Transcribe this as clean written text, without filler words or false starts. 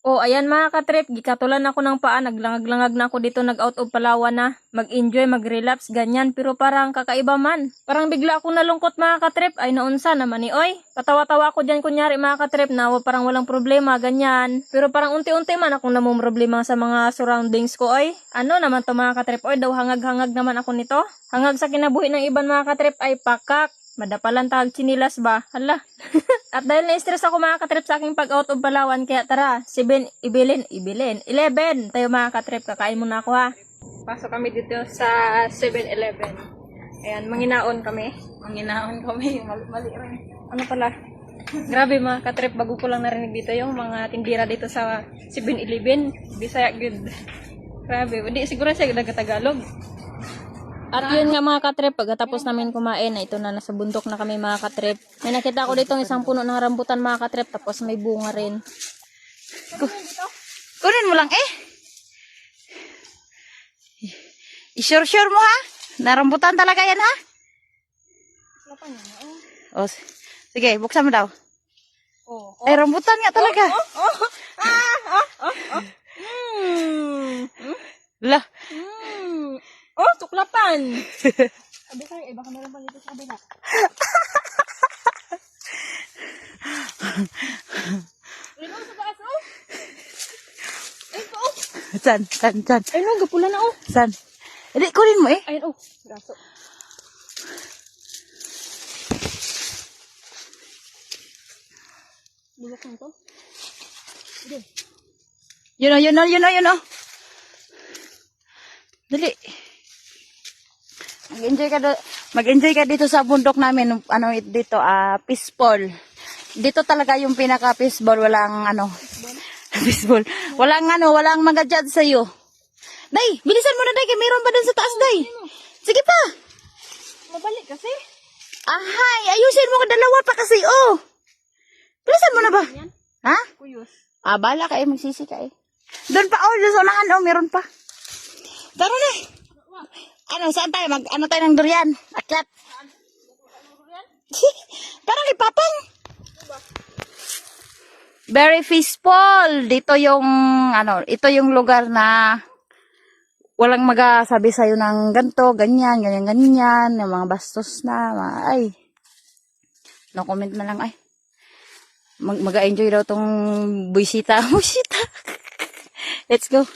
O, ayan mga katrip, gikatulan ako ng paa, naglangag-langag na ako dito, nag-out of Palawan na, mag-enjoy, mag-relapse, ganyan, pero parang kakaiba man. Parang bigla akong nalungkot mga katrip, ay naunsa naman ni oy. Katawa-tawa ako dyan kunyari mga katrip na parang walang problema, ganyan. Pero parang unti-unti man akong namumroblema sa mga surroundings ko, oy. Ano naman to mga katrip, oy, daw hangag-hangag naman ako nito. Hangag sa kinabuhi ng iban mga katrip ay pakak. Madapalan tag chinilas ba? Hala. At dahil na-stress ako mga katrip sa aking pag-out of Palawan, kaya tara, 7, ibilin, 11, tayo mga katrip, kakain muna ako ha. Pasok kami dito sa 7-Eleven. Ayan, manginaon kami. Mali rin. Ano pala? Grabe mga katrip, bago ko lang narinig dito yung mga tindira dito sa 7-Eleven. Bisaya good. Grabe, hindi siguro siya nagtagalog. At yun nga mga katrip, pagkatapos namin kumain, ito na, nasa bundok na kami mga katrip. May nakita ko dito isang puno ng rambutan mga katrip, tapos may bunga rin. Kunin mo lang eh. I-sure mo ha? Narambutan talaga yan ha? Oh, sige, buksan mo daw. Ay, rambutan nga talaga. Lah. Oh, tuklapan! Sabi kayo, baka meron pa dito sa kabila. Rino, sa taas, oh! Ito, oh! San? Ay, no, gapula na, oh! San? Hindi, kunin mo eh. Ayun, oh, gaso. Bulok na to. Hindi. Yun o. Dali. Mag-enjoy ka dito sa bundok namin. Ano dito, peaceful. Dito talaga yung pinaka-peaceful. Walang peaceful. Walang mag-judge sa'yo. Day, bilisan mo na day. Mayroon pa dun sa taas, day. Sige pa. Mabalik kasi. Ahay, ayusin mo ka dalawa pa kasi, oh. Bilisan mo na ba? Ha? Kuyos. Bala ka eh, magsisi ka eh. Doon pa, doon sa unahan, meron pa. Tara na. Saan tayo? Ano tayo ng durian? Akyat. Parang ipapang. Very peaceful. Dito yung, ito yung lugar na walang magasabi sa'yo ng ganto, ganyan, yung mga bastos na, ay. No comment na lang, ay. Mag-enjoy daw tong buisita. Let's go.